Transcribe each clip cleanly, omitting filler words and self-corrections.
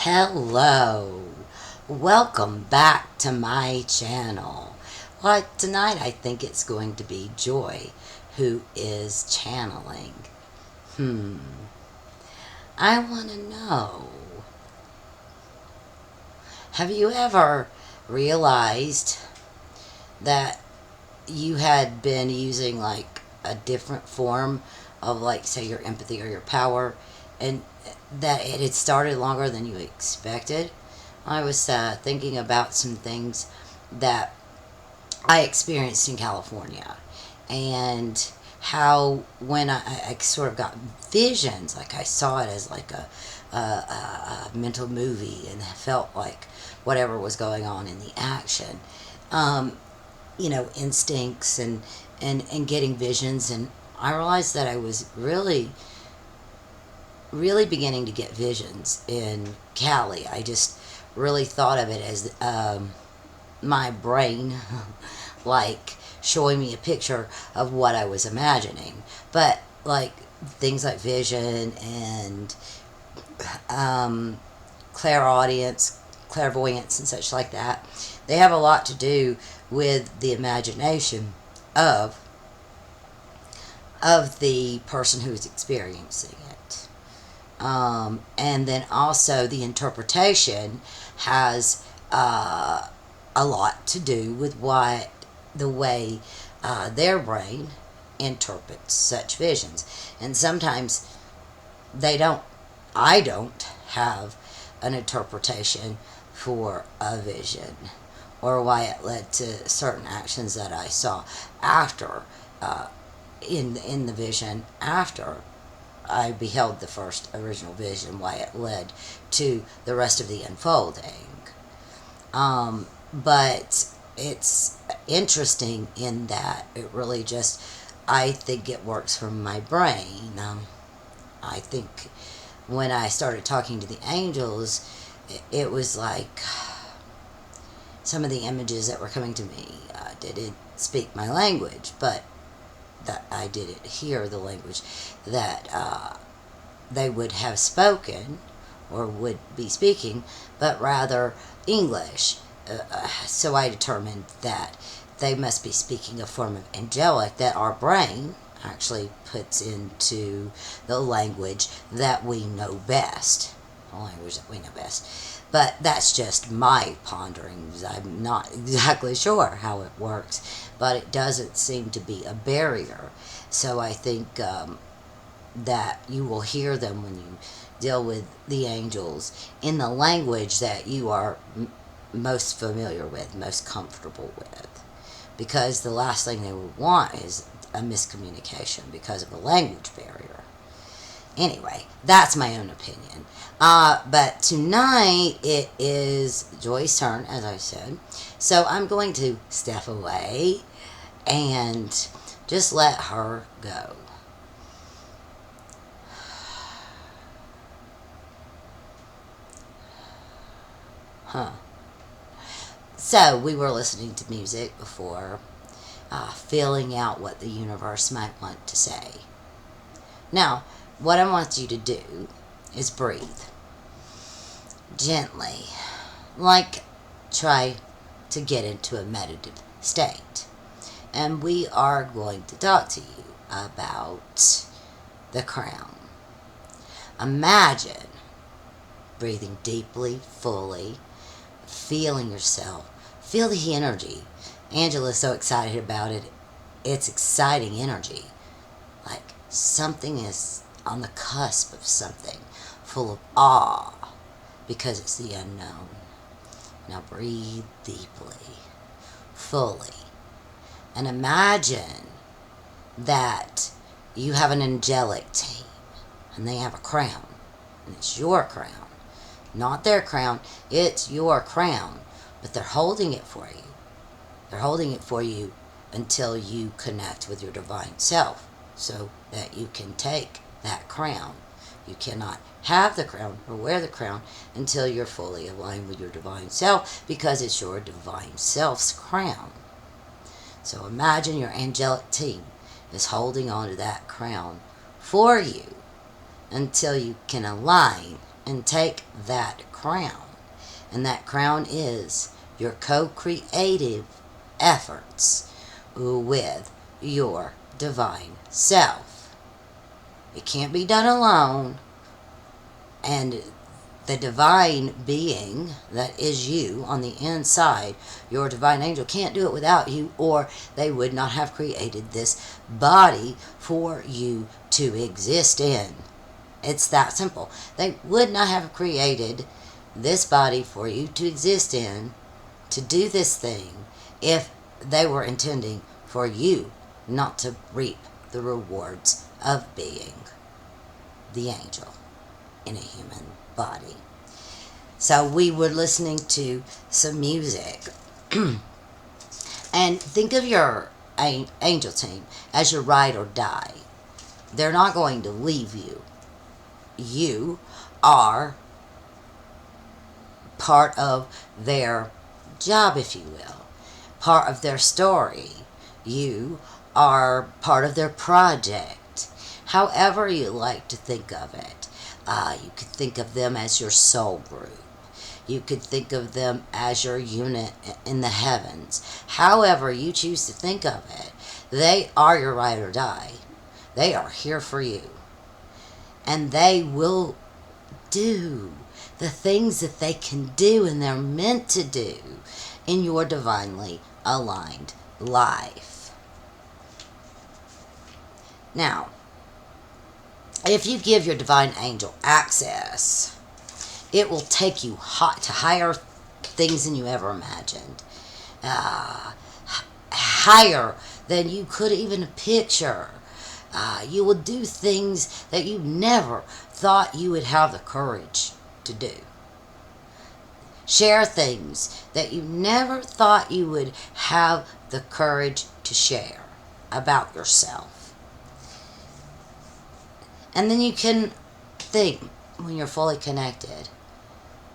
Hello, welcome back to my channel. Well, tonight I think it's going to be Joy who is channeling. I want to know, have you ever realized that you had been using like a different form of, like, say, your empathy or your power, and that it had started longer than you expected? I was thinking about some things that I experienced in California, and how when I sort of got visions, like I saw it as like a mental movie, and felt like whatever was going on in the action. Um, Instincts, and getting visions. And I realized that I was really beginning to get visions in Cali. I just really thought of it as my brain like showing me a picture of what I was imagining. But like things like vision and um, clairaudience, clairvoyance, and such like that, they have a lot to do with the imagination of the person who's experiencing it. And then also the interpretation has a lot to do with what the way their brain interprets such visions. And sometimes they don't, I don't have an interpretation for a vision, or why it led to certain actions that I saw after, in the vision, after I beheld the first original vision, why it led to the rest of the unfolding. But it's interesting in that it really just, I think it works from my brain. I think when I started talking to the angels, it was like some of the images that were coming to me didn't speak my language, but that I didn't hear the language that they would have spoken or would be speaking, but rather English. So I determined that they must be speaking a form of angelic that our brain actually puts into the language that we know best. The language that we know best. But that's just my ponderings. I'm not exactly sure how it works, but it doesn't seem to be a barrier. So I think that you will hear them when you deal with the angels in the language that you are most familiar with, most comfortable with. Because the last thing they would want is a miscommunication because of a language barrier. Anyway, that's my own opinion. But tonight it is Joy's turn, as I said. So I'm going to step away and just let her go. Huh. So we were listening to music before, feeling out what the universe might want to say. Now, what I want you to do is breathe gently, like try to get into a meditative state. And we are going to talk to you about the crown. Imagine breathing deeply, fully, feeling yourself. Feel the energy. Angela's so excited about it. It's exciting energy. Like something is on the cusp of something, full of awe, because it's the unknown. Now breathe deeply, fully, and imagine that you have an angelic team, and they have a crown, and it's your crown. Not their crown, it's your crown, but they're holding it for you. They're holding it for you until you connect with your divine self, so that you can take that crown. You cannot have the crown or wear the crown until you're fully aligned with your divine self, because it's your divine self's crown. So imagine your angelic team is holding on to that crown for you until you can align and take that crown. And that crown is your co-creative efforts with your divine self. It can't be done alone. And the divine being that is you on the inside, your divine angel, can't do it without you, or they would not have created this body for you to exist in. It's that simple. They would not have created this body for you to exist in, to do this thing, if they were intending for you not to reap the rewards of being the angel in a human body. So we were listening to some music. And think of your angel team as your ride or die. They're not going to leave you. You are part of their job, if you will, part of their story. You are part of their project, however you like to think of it. You could think of them as your soul group. You could think of them as your unit in the heavens. However you choose to think of it, they are your ride or die. They are here for you. And they will do the things that they can do and they're meant to do in your divinely aligned life. Now, if you give your divine angel access, it will take you to higher things than you ever imagined. Higher than you could even picture. You will do things that you never thought you would have the courage to do. Share things that you never thought you would have the courage to share about yourself. And then you can think, when you're fully connected,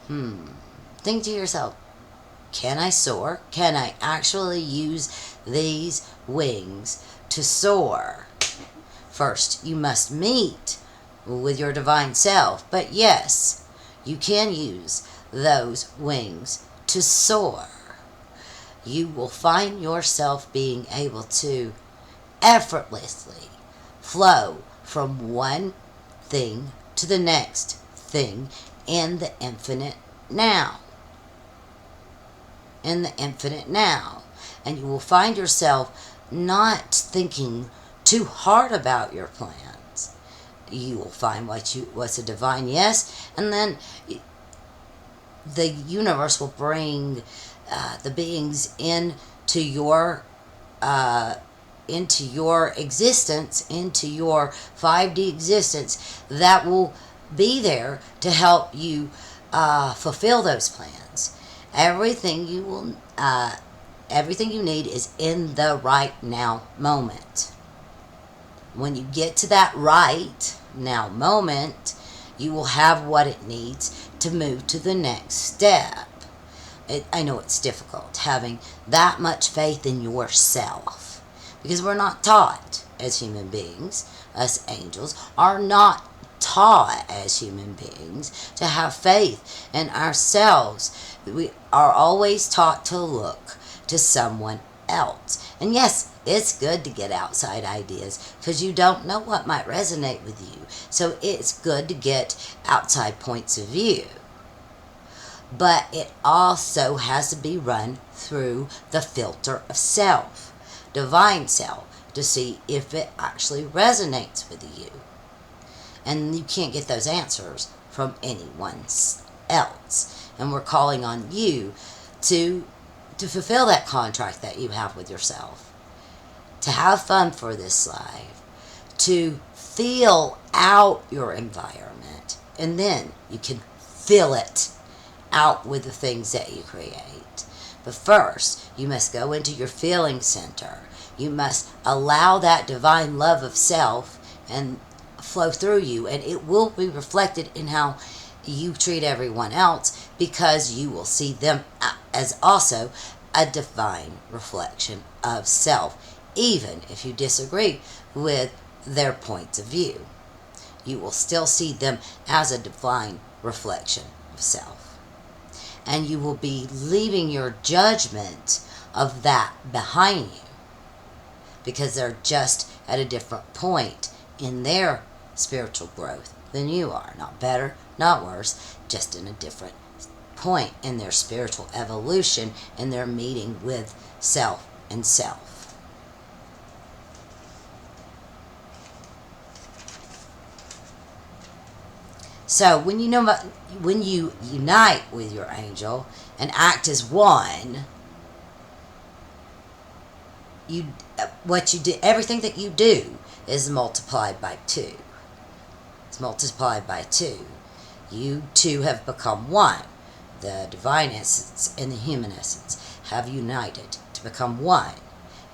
think to yourself, can I soar? Can I actually use these wings to soar? First, you must meet with your divine self. But yes, you can use those wings to soar. You will find yourself being able to effortlessly flow from one thing to the next thing in the infinite now. In the infinite now. And you will find yourself not thinking too hard about your plans. You will find what's a divine yes, and then the universe will bring the beings into your existence, into your 5D existence, that will be there to help you fulfill those plans. Everything you need is in the right now moment. When you get to that right now moment, you will have what it needs to move to the next step. I know it's difficult having that much faith in yourself, because we're not taught as human beings, us angels are not taught as human beings to have faith in ourselves. We are always taught to look to someone else. And yes, it's good to get outside ideas, because you don't know what might resonate with you. So it's good to get outside points of view. But it also has to be run through the filter of self, divine self, to see if it actually resonates with you. And you can't get those answers from anyone else. And we're calling on you to fulfill that contract that you have with yourself, to have fun for this life, to feel out your environment, and then you can fill it out with the things that you create. But first, you must go into your feeling center. You must allow that divine love of self and flow through you, and it will be reflected in how you treat everyone else, because you will see them as also a divine reflection of self, even if you disagree with their points of view. You will still see them as a divine reflection of self. and you will be leaving your judgment of that behind you, because they're just at a different point in their spiritual growth than you are. Not better, not worse, just in a different point in their spiritual evolution, in their meeting with self and self. So when you unite with your angel and act as one, you what you do, everything that you do is multiplied by 2. It's multiplied by 2. You two have become one. The divine essence and the human essence have united to become one.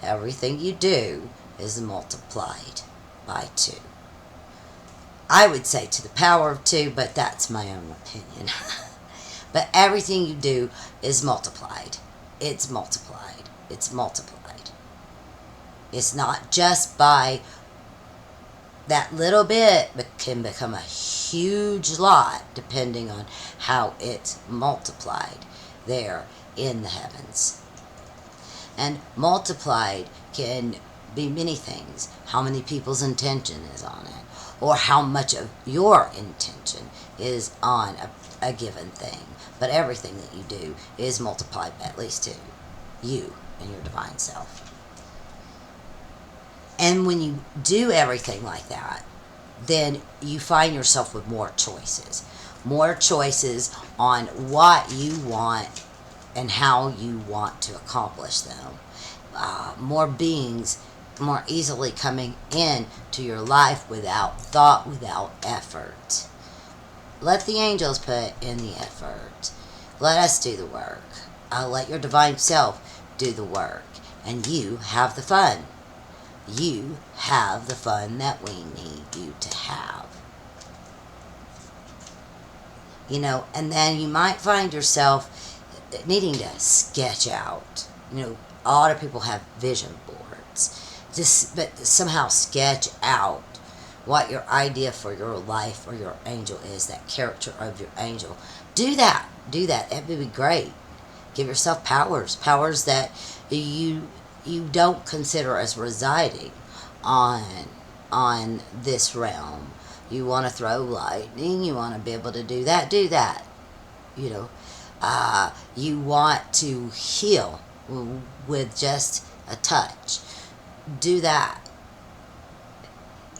Everything you do is multiplied by 2. I would say to the power of 2, but that's my own opinion. But everything you do is multiplied. It's multiplied. It's multiplied. It's not just by that little bit, but can become a huge lot depending on how it's multiplied there in the heavens. And multiplied can be many things. How many people's intention is on it, or how much of your intention is on a given thing. But everything that you do is multiplied by at least 2. You and your divine self. And when you do everything like that, then you find yourself with more choices. More choices on what you want and how you want to accomplish them. More beings more easily coming in to your life without thought, without effort. Let the angels put in the effort. Let us do the work. Let your divine self do the work. And you have the fun. You have the fun that we need you to have. And then you might find yourself needing to sketch out. A lot of people have vision boards. But somehow sketch out what your idea for your life or your angel is, that character of your angel. Do that. It would be great. Give yourself powers that you don't consider as residing on this realm. You want to throw lightning, you want to be able to do that. You want to heal with just a touch. Do that.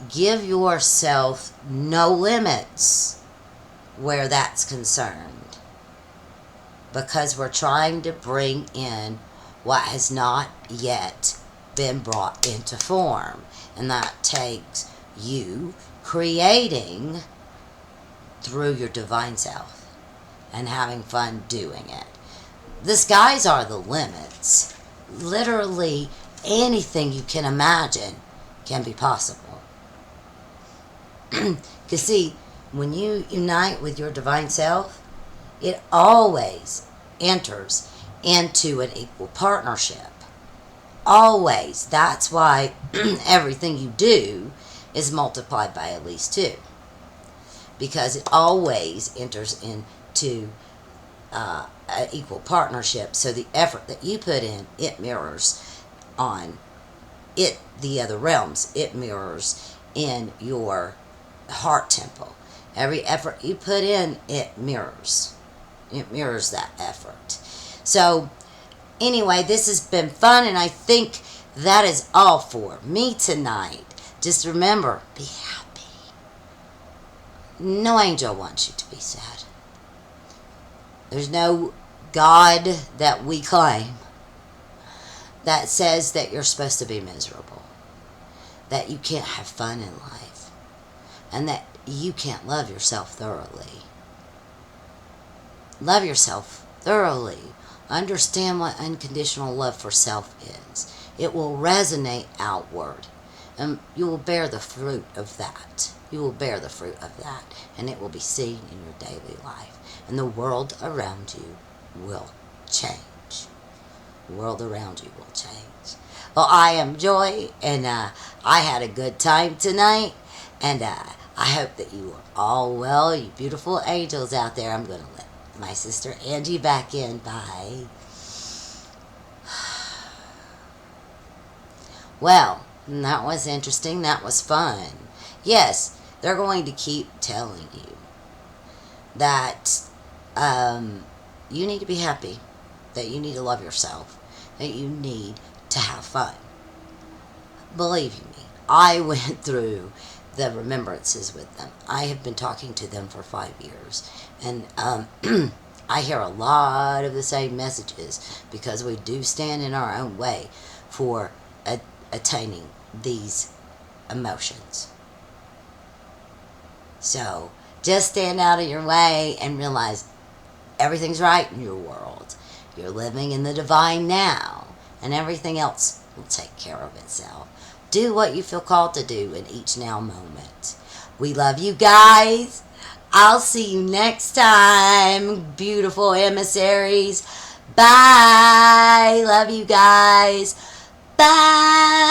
Give yourself no limits where that's concerned, because we're trying to bring in what has not yet been brought into form. And that takes you creating through your divine self and having fun doing it. The skies are the limits. Literally anything you can imagine can be possible. Because see, when you unite with your divine self, it always enters into an equal partnership. Always. That's why everything you do is multiplied by at least 2. Because it always enters into an equal partnership. So the effort that you put in, it mirrors on the other realms. It mirrors in your heart temple. Every effort you put in, it mirrors. It mirrors that effort. So anyway, this has been fun, and I think that is all for me tonight. Just remember, be happy. No angel wants you to be sad. There's no God that we claim that says that you're supposed to be miserable, that you can't have fun in life, and that you can't love yourself thoroughly. Love yourself thoroughly. Understand what unconditional love for self is. It will resonate outward, and you will bear the fruit of that. You will bear the fruit of that, and it will be seen in your daily life. And the world around you will change. The world around you will change. Well, I am Joy, and I had a good time tonight, and I hope that you are all well, you beautiful angels out there. I'm going to let my sister Angie back in. Bye. Well, that was interesting. That was fun. Yes, they're going to keep telling you that you need to be happy, that you need to love yourself, that you need to have fun. Believe you me, I went through the remembrances with them. I have been talking to them for 5 years, and I hear a lot of the same messages because we do stand in our own way for attaining these emotions. So just stand out of your way and realize everything's right in your world. You're living in the divine now, and everything else will take care of itself. Do what you feel called to do in each now moment. We love you guys. I'll see you next time, beautiful emissaries. Bye. Love you guys. Bye.